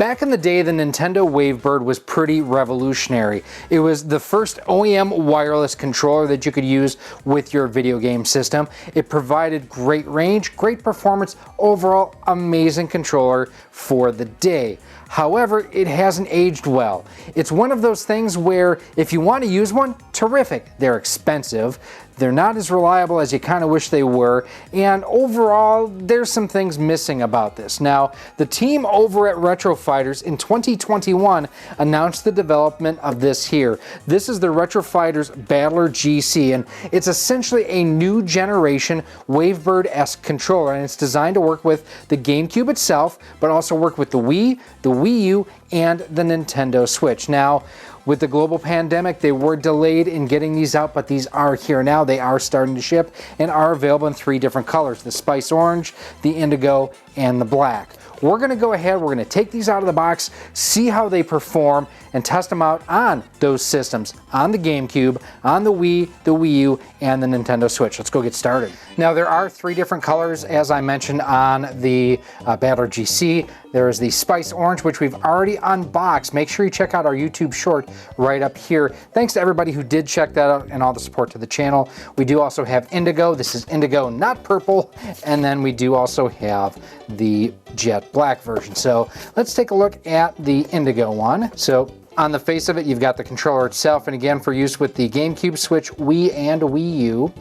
Back in the day, the Nintendo Wavebird was pretty revolutionary. It was the first OEM wireless controller that you could use with your video game system. It provided great range, great performance, overall amazing controller for the day. However, it hasn't aged well. It's one of those things where if you want to use one, terrific. They're expensive. They're not as reliable as you kind of wish they were, and overall, there's some things missing about this. Now, the team over at Retro Fighters in 2021 announced the development of this here. This is the Retro Fighters Battler GC, and it's essentially a new generation Wavebird-esque controller, and it's designed to work with the GameCube itself, but also work with the Wii, the Wii U, and the Nintendo Switch. Now, with the global pandemic, they were delayed in getting these out, but these are here now. They are starting to ship and are available in 3 different colors: the Spice Orange, the Indigo, and the Black. We're going to go ahead, we're going to take these out of the box, see how they perform, and test them out on those systems, on the GameCube, on the Wii, the Wii U, and the Nintendo Switch. Let's go get started. Now, there are 3 different colors, as I mentioned, on the Battler GC. There is the Spice Orange, which we've already unboxed. Make sure you check out our YouTube short right up here. Thanks to everybody who did check that out and all the support to the channel. We do also have Indigo. This is Indigo, not purple. And then we do also have the Jet Black version. So let's take a look at the Indigo one. So on the face of it, you've got the controller itself, and again, for use with the GameCube, Switch, Wii, and Wii U.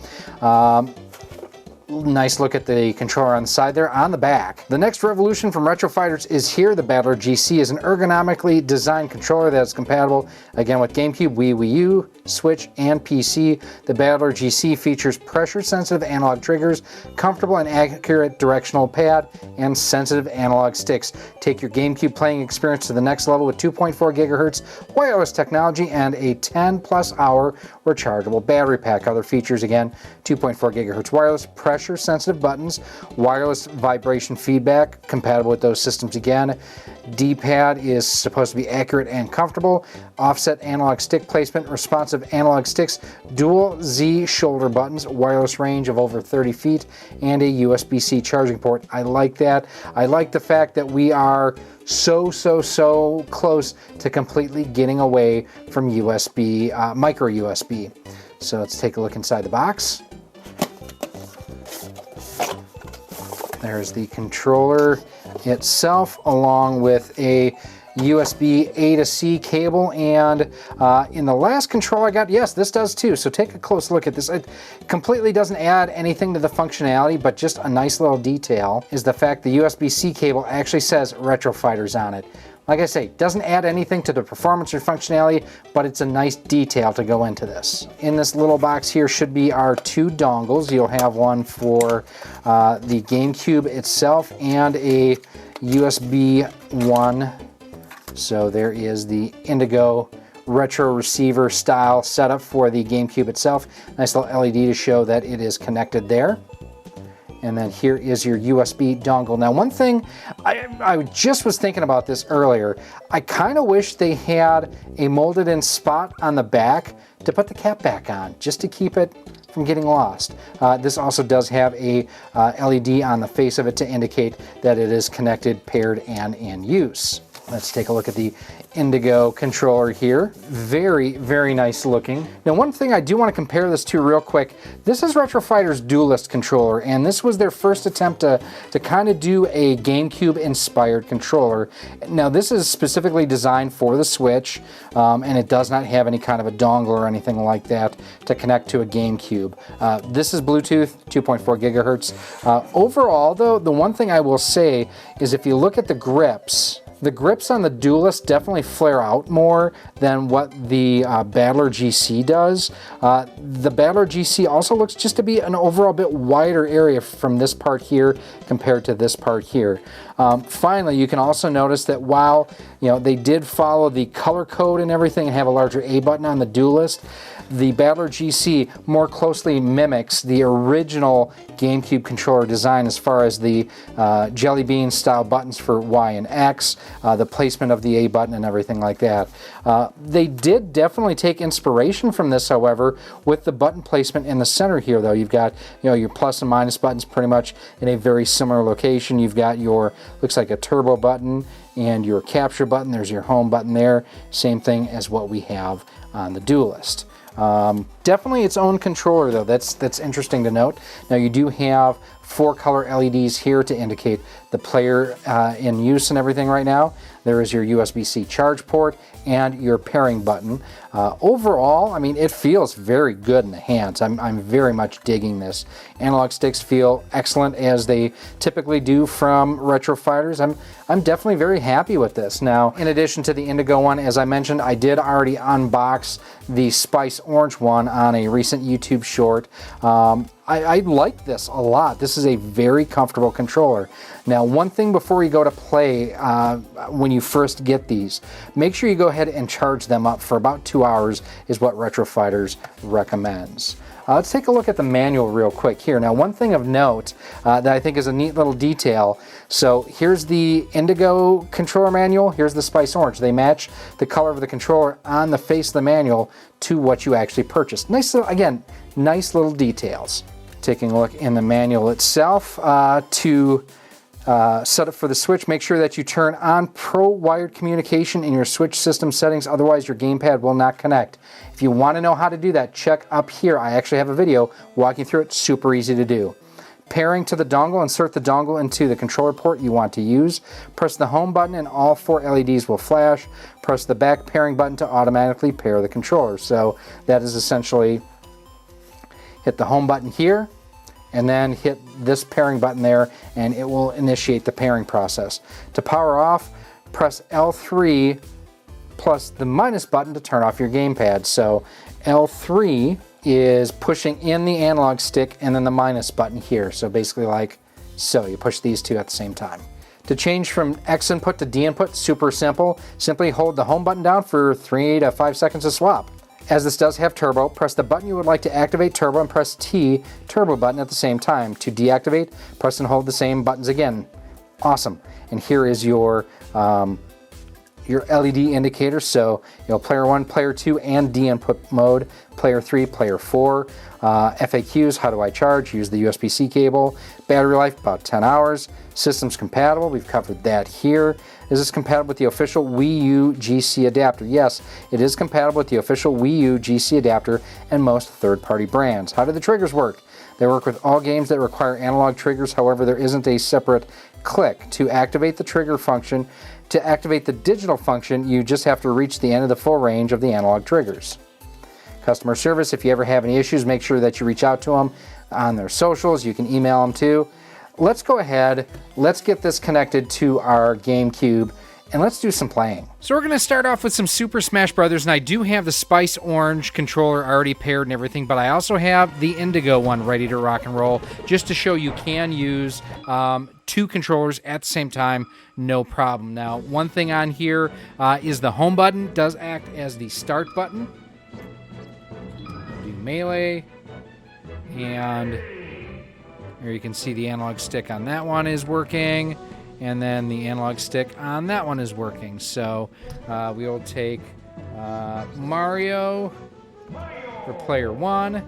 Nice look at the controller on the side there. On the back, the next revolution from Retro Fighters is here. The Battler GC is an ergonomically designed controller that is compatible, again, with GameCube, Wii, Wii U, Switch, and PC. The Battler GC features pressure-sensitive analog triggers, comfortable and accurate directional pad, and sensitive analog sticks. Take your GameCube playing experience to the next level with 2.4 gigahertz wireless technology and a 10-plus hour rechargeable battery pack. Other features, again, 2.4 gigahertz wireless, pressure-sensitive buttons, wireless vibration feedback, compatible with those systems again. D-pad is supposed to be accurate and comfortable. Offset analog stick placement, responsive analog sticks, dual Z shoulder buttons, wireless range of over 30 feet, and a USB-C charging port. I like that. I like the fact that we are so close to completely getting away from USB, micro USB. So let's take a look inside the box. There's the controller itself, along with a USB A to C cable, and in the last controller I got, yes, this does too, so take a close look at this. It completely doesn't add anything to the functionality, but just a nice little detail is the fact the USB-C cable actually says Retro Fighters on it. Like I say, doesn't add anything to the performance or functionality, but it's a nice detail to go into this. In this little box here should be our 2 dongles. You'll have one for the GameCube itself and a USB 1. So there is the Indigo retro receiver style setup for the GameCube itself. Nice little LED to show that it is connected there. And then here is your USB dongle. Now, one thing, I just was thinking about this earlier. I kind of wish they had a molded in spot on the back to put the cap back on, just to keep it from getting lost. This also does have a LED on the face of it to indicate that it is connected, paired, and in use. Let's take a look at the Indigo controller here. Very nice looking. Now, one thing I do want to compare this to real quick, this is Retro Fighters Duelist controller, and this was their first attempt to kind of do a GameCube inspired controller. Now, this is specifically designed for the Switch, and it does not have any kind of a dongle or anything like that to connect to a GameCube. This is Bluetooth, 2.4 gigahertz. Overall, though, the one thing I will say is if you look at the grips on the Duelist definitely flare out more than what the Battler GC does. The Battler GC also looks just to be an overall bit wider area from this part here compared to this part here. Finally, you can also notice that while they did follow the color code and everything and have a larger A button on the Duelist, the Battler GC more closely mimics the original GameCube controller design as far as the Jelly Bean style buttons for Y and X. the placement of the A button and everything like that. They did definitely take inspiration from this, however, with the button placement in the center here, though. You've got, your plus and minus buttons pretty much in a very similar location. You've got your, looks like a turbo button and your capture button. There's your home button there. Same thing as what we have on the Duelist. Definitely its own controller, though. That's interesting to note. Now, you do have 4 color LEDs here to indicate the player in use and everything right now. There is your USB-C charge port and your pairing button. Overall, I mean, it feels very good in the hands. I'm very much digging this. Analog sticks feel excellent, as they typically do from Retro Fighters. I'm definitely very happy with this. Now, in addition to the Indigo one, as I mentioned, I did already unbox the Spice Orange one on a recent YouTube short. I like this a lot. This is a very comfortable controller. Now, one thing before you go to play, when you first get these, make sure you go ahead and charge them up for about 2 hours is what Retro Fighters recommends. Let's take a look at the manual real quick here. Now, one thing of note that I think is a neat little detail. So here's the Indigo controller manual. Here's the Spice Orange. They match the color of the controller on the face of the manual to what you actually purchased. Nice little, again, nice little details. Taking a look in the manual itself, to set up for the Switch, make sure that you turn on Pro Wired Communication in your Switch system settings, otherwise your gamepad will not connect. If you want to know how to do that, check up here. I actually have a video walking through it. Super easy to do. Pairing to the dongle, insert the dongle into the controller port you want to use. Press the home button and all 4 LEDs will flash. Press the back pairing button to automatically pair the controller. So that is essentially, hit the home button here, and then hit this pairing button there, and it will initiate the pairing process. To power off, press L3 plus the minus button to turn off your gamepad. So L3 is pushing in the analog stick, and then the minus button here. So basically like so, you push these two at the same time. To change from X input to D input, super simple. Simply hold the home button down for 3 to 5 seconds to swap. As this does have turbo, press the button you would like to activate turbo and press T turbo button at the same time. To deactivate, press and hold the same buttons again. Awesome. And here is your LED indicator. So, player 1, player 2, and D input mode. Player 3, player 4. FAQs, how do I charge? Use the USB-C cable. Battery life, about 10 hours. Systems compatible, we've covered that here. Is this compatible with the official Wii U GC adapter? Yes, it is compatible with the official Wii U GC adapter and most third-party brands. How do the triggers work? They work with all games that require analog triggers. However, there isn't a separate click to activate the trigger function. To activate the digital function, you just have to reach the end of the full range of the analog triggers. Customer service, if you ever have any issues, make sure that you reach out to them on their socials. You can email them too. Let's go ahead, let's get this connected to our GameCube, and let's do some playing. So we're going to start off with some Super Smash Brothers, and I do have the Spice Orange controller already paired and everything, but I also have the Indigo one ready to rock and roll, just to show you can use 2 controllers at the same time, no problem. Now, one thing on here is the home button does act as the start button. Do melee, and here you can see the analog stick on that one is working, and then the analog stick on that one is working. So we will take Mario for player 1,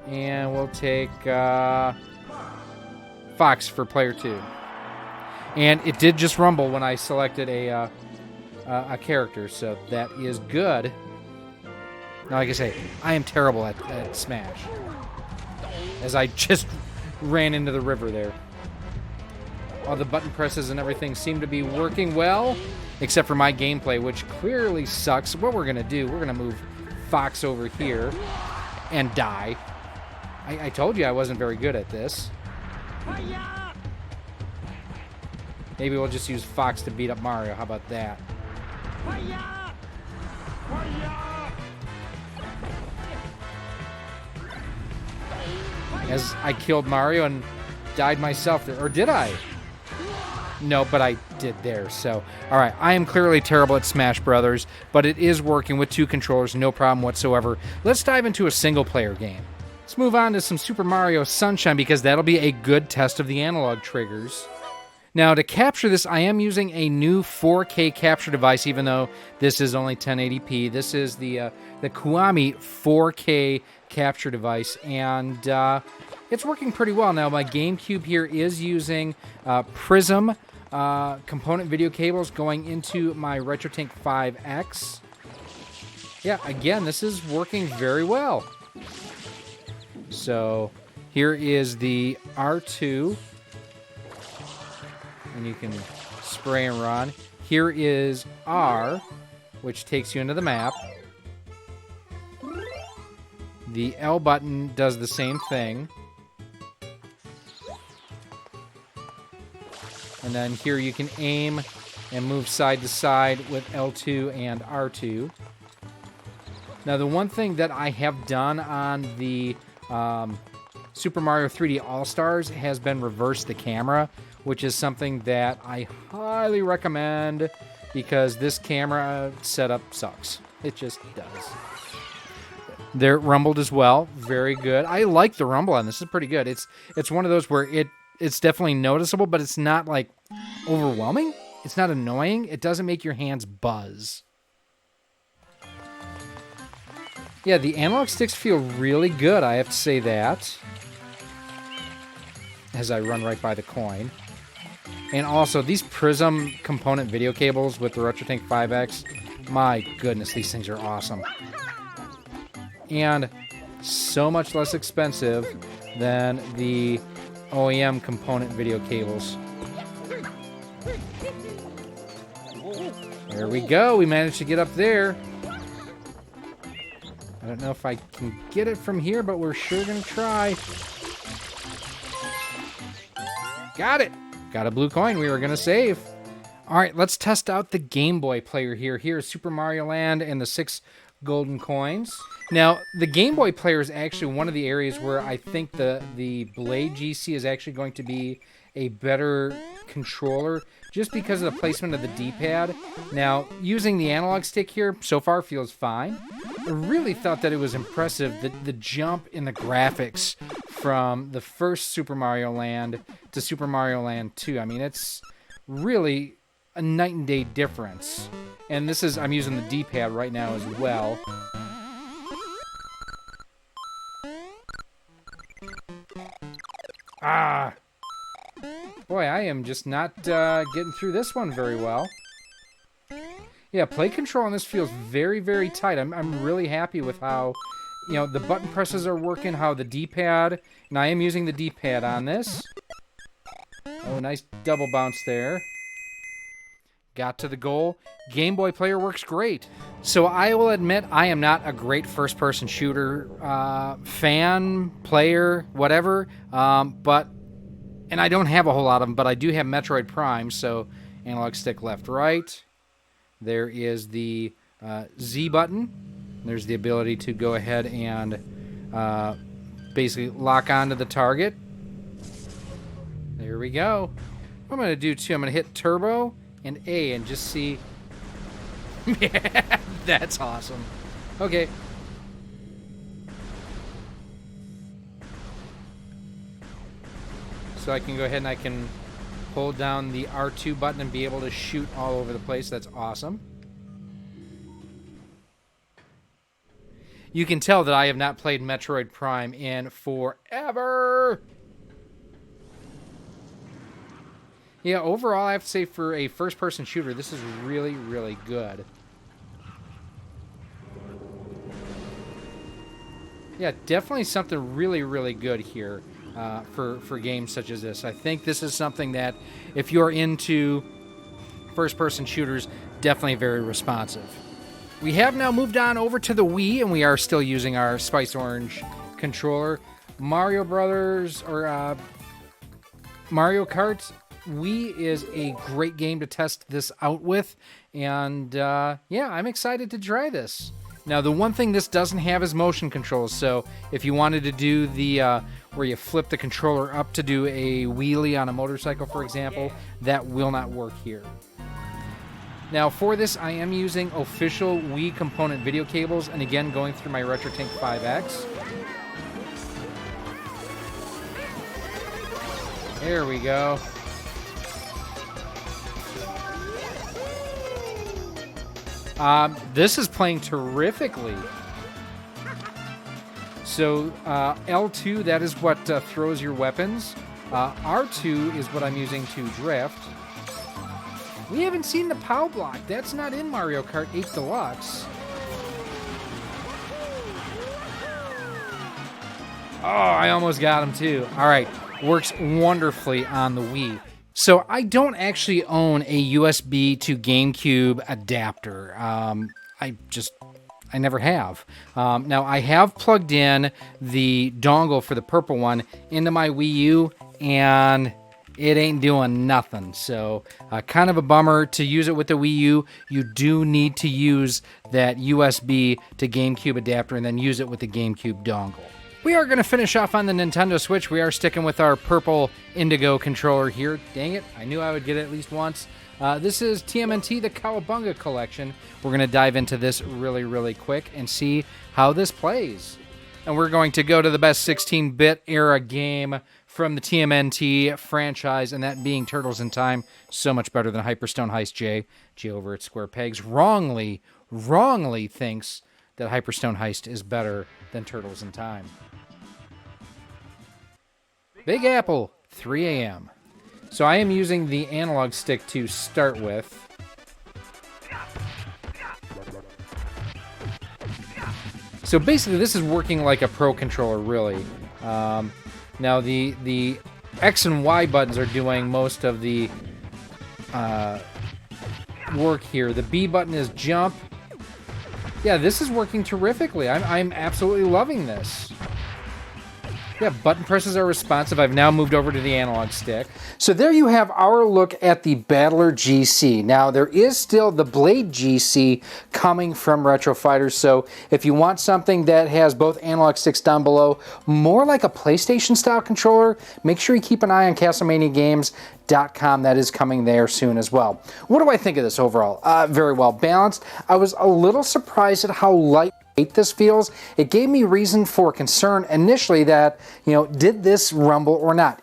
and we'll take Fox for player 2. And it did just rumble when I selected a character, so that is good. Now, like I say, I am terrible at Smash, as I just ran into the river there. All the button presses and everything seem to be working well, except for my gameplay, which clearly sucks. What we're going to do, we're going to move Fox over here and die. I told you I wasn't very good at this. Maybe we'll just use Fox to beat up Mario. How about that? As I killed Mario and died myself there. Or did I? No, but I did there. So, all right, I am clearly terrible at Smash Brothers, but it is working with 2 controllers, no problem whatsoever. Let's dive into a single-player game. Let's move on to some Super Mario Sunshine, because that'll be a good test of the analog triggers. Now, to capture this, I am using a new 4K capture device, even though this is only 1080p. This is the Kuami 4K capture device, and it's working pretty well. Now, my GameCube here is using Prism component video cables going into my RetroTink 5X. Yeah, again, this is working very well. So, here is the R2. And you can spray and run. Here is R, which takes you into the map. The L button does the same thing. And then here you can aim and move side to side with L2 and R2. Now, the one thing that I have done on the Super Mario 3D All-Stars has been reverse the camera, which is something that I highly recommend because this camera setup sucks. It just does. There, rumbled as well. Very good. I like the rumble on this. It's pretty good. It's one of those where it's definitely noticeable, but it's not like overwhelming. It's not annoying. It doesn't make your hands buzz. Yeah, the analog sticks feel really good, I have to say that. As I run right by the coin. And also, these Prism component video cables with the RetroTink 5X, my goodness, these things are awesome. And so much less expensive than the OEM component video cables. There we go, we managed to get up there. I don't know if I can get it from here, but we're sure gonna try. Got it! Got a blue coin we were gonna save. Alright, let's test out the Game Boy player here. Here's Super Mario Land and the 6 golden coins. Now, the Game Boy player is actually one of the areas where I think the Blade GC is actually going to be a better controller just because of the placement of the D-pad. Now, using the analog stick here so far feels fine. I really thought that it was impressive, the jump in the graphics from the first Super Mario Land to Super Mario Land 2. I mean, it's really a night and day difference. And this is, I'm using the D-pad right now as well. Ah! Boy, I am just not getting through this one very well. Yeah, play control on this feels very, very tight. I'm really happy with how, you know, the button presses are working, how the D-pad, and I am using the D-pad on this. Oh, nice double bounce there. Got to the goal. Game Boy player works great. So I will admit I am not a great first-person shooter fan, player, whatever, and I don't have a whole lot of them, but I do have Metroid Prime, so analog stick left, right. There is the Z button. There's the ability to go ahead and basically lock onto the target. There we go. What I'm going to do, too, I'm going to hit Turbo and A and just see. Yeah, that's awesome. Okay. So I can go ahead and I can hold down the R2 button and be able to shoot all over the place. That's awesome. You can tell that I have not played Metroid Prime in forever. Yeah, overall, I have to say for a first-person shooter, this is really, really good. Yeah, definitely something really, really good here for games such as this. I think this is something that, if you're into first-person shooters, definitely very responsive. We have now moved on over to the Wii, and we are still using our Spice Orange controller. Mario Brothers, or Mario Kart Wii is a great game to test this out with, and yeah, I'm excited to try this. Now, the one thing this doesn't have is motion controls, so if you wanted to do the where you flip the controller up to do a wheelie on a motorcycle, for example, that will not work here. Now, for this, I am using official Wii component video cables, and again, going through my RetroTink 5X. There we go. This is playing terrifically. So L2, that is what throws your weapons. R2 is what I'm using to drift. We haven't seen the POW block. That's not in Mario Kart 8 Deluxe. Oh, I almost got him too. All right, works wonderfully on the Wii. So I don't actually own a USB to GameCube adapter. I never have. Now I have plugged in the dongle for the purple one into my Wii U, and it ain't doing nothing. So kind of a bummer to use it with the Wii U. You do need to use that USB to GameCube adapter and then use it with the GameCube dongle. We are going to finish off on the Nintendo Switch. We are sticking with our purple Indigo controller here. Dang it, I knew I would get it at least once. This is TMNT, the Cowabunga Collection. We're going to dive into this really, really quick and see how this plays. And we're going to go to the best 16-bit era game from the TMNT franchise, and that being Turtles in Time. So much better than Hyperstone Heist J. J over at Square Pegs wrongly thinks that Hyperstone Heist is better than Turtles in Time. Big Apple, 3 a.m. So I am using the analog stick to start with. So basically this is working like a Pro Controller, really. Now the X and Y buttons are doing most of the work here. The B button is jump. Yeah, this is working terrifically. I'm absolutely loving this. Yeah, button presses are responsive. I've now moved over to the analog stick. So there you have our look at the Battler GC. Now, there is still the Blade GC coming from Retro Fighters, so if you want something that has both analog sticks down below, more like a PlayStation-style controller, make sure you keep an eye on CastleManiaGames.com. That is coming there soon as well. What do I think of this overall? Very well balanced. I was a little surprised at how light this feels. It gave me reason for concern initially that, did this rumble or not?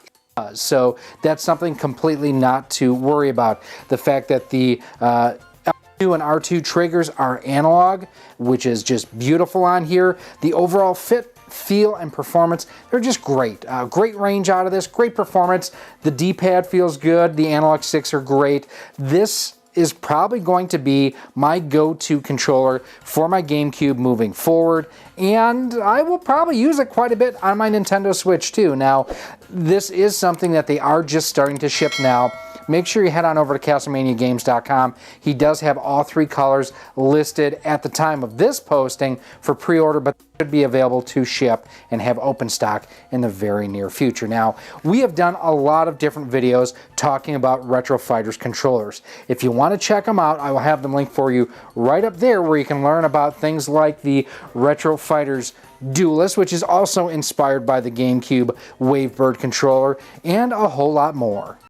So that's something completely not to worry about. The fact that the L2 and R2 triggers are analog, which is just beautiful on here. The overall fit, feel, and performance, they're just great. Great range out of this, great performance. The D-pad feels good. The analog sticks are great. This is probably going to be my go-to controller for my GameCube moving forward, and I will probably use it quite a bit on my Nintendo Switch too. Now, this is something that they are just starting to ship now. Make sure you head on over to CastleManiaGames.com. He does have all three colors listed at the time of this posting for pre-order, but should be available to ship and have open stock in the very near future. Now, we have done a lot of different videos talking about Retro Fighters controllers. If you want to check them out, I will have them linked for you right up there where you can learn about things like the Retro Fighters Duelist, which is also inspired by the GameCube Wavebird controller, and a whole lot more.